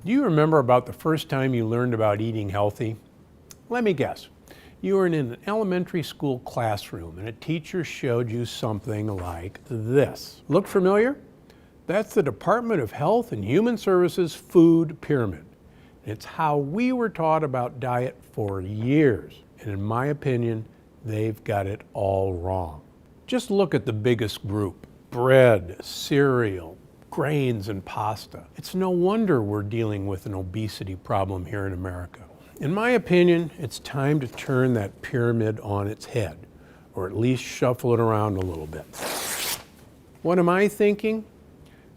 Do you remember about the first time you learned about eating healthy? Let me guess. You were in an elementary school classroom and a teacher showed you something like this. Look familiar? That's the Department of Health and Human Services food pyramid. It's how we were taught about diet for years. And in my opinion, they've got it all wrong. Just look at the biggest group: bread, cereal, grains, and pasta. It's no wonder we're dealing with an obesity problem here in America. In my opinion, it's time to turn that pyramid on its head, or at least shuffle it around a little bit. What am I thinking?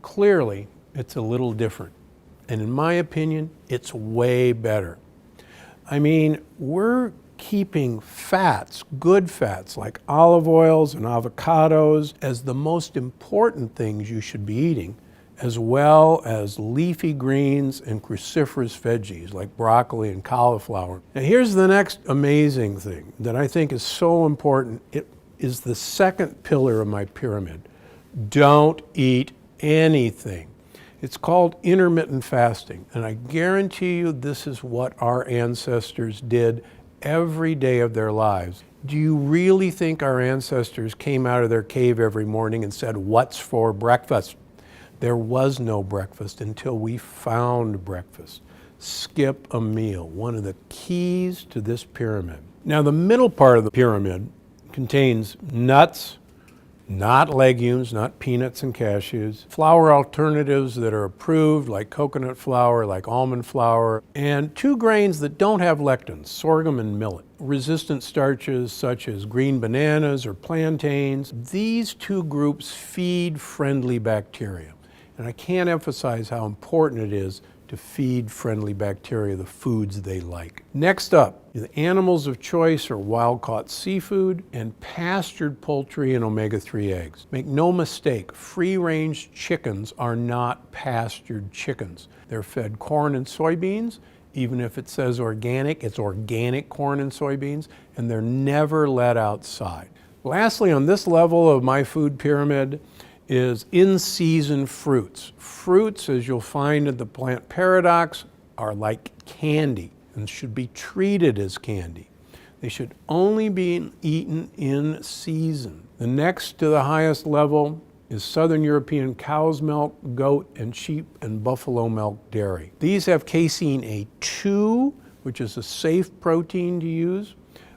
Clearly, it's a little different. And in my opinion, it's way better. I mean, we're keeping fats, good fats like olive oils and avocados, as the most important things you should be eating, as well as leafy greens and cruciferous veggies like broccoli and cauliflower. Now here's the next amazing thing that I think is so important. It is the second pillar of my pyramid. Don't eat anything. It's called intermittent fasting, and I guarantee you this is what our ancestors did every day of their lives. Do you really think our ancestors came out of their cave every morning and said, "What's for breakfast?" There was no breakfast until we found breakfast. Skip a meal, one of the keys to this pyramid. Now, the middle part of the pyramid contains nuts, not legumes, not peanuts and cashews, flour alternatives that are approved like coconut flour, like almond flour, and two grains that don't have lectins, sorghum and millet. Resistant starches such as green bananas or plantains. These two groups feed friendly bacteria. And I can't emphasize how important it is to feed friendly bacteria the foods they like. Next up, the animals of choice are wild-caught seafood and pastured poultry and omega-3 eggs. Make no mistake, free-range chickens are not pastured chickens. They're fed corn and soybeans. Even if it says organic, it's organic corn and soybeans, and they're never let outside. Lastly, on this level of my food pyramid is in-season fruits. Fruits, as you'll find in the plant paradox, are like candy and should be treated as candy. They should only be eaten in season. The next to the highest level is Southern European cow's milk, goat, and sheep and buffalo milk dairy. These have casein A2, which is a safe protein to use,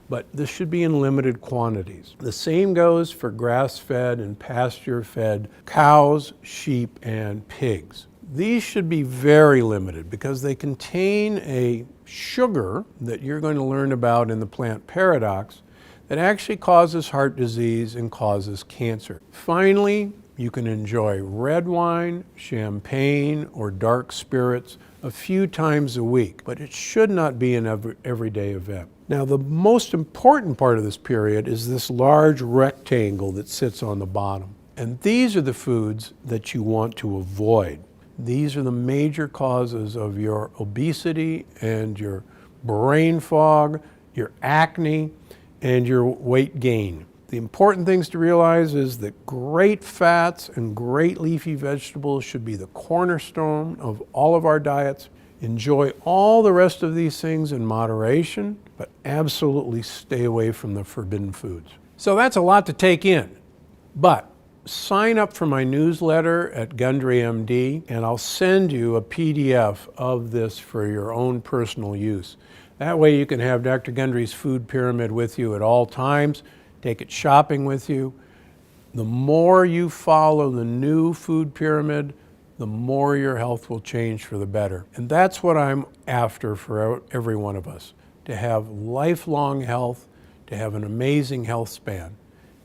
but this should be in limited quantities. The same goes for grass-fed and pasture-fed cows, sheep, and pigs. These should be very limited because they contain a sugar that you're going to learn about in the plant paradox that actually causes heart disease and causes cancer. Finally, you can enjoy red wine, champagne, or dark spirits a few times a week, but it should not be an everyday event. Now, the most important part of this period is this large rectangle that sits on the bottom. And these are the foods that you want to avoid. These are the major causes of your obesity and your brain fog, your acne, and your weight gain. The important things to realize is that great fats and great leafy vegetables should be the cornerstone of all of our diets. Enjoy all the rest of these things in moderation, but absolutely stay away from the forbidden foods. So that's a lot to take in, but sign up for my newsletter at Gundry MD, and I'll send you a PDF of this for your own personal use. That way you can have Dr. Gundry's food pyramid with you at all times, take it shopping with you. The more you follow the new food pyramid, the more your health will change for the better. And that's what I'm after for every one of us, to have lifelong health, to have an amazing health span.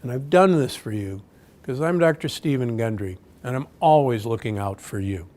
And I've done this for you because I'm Dr. Stephen Gundry, and I'm always looking out for you.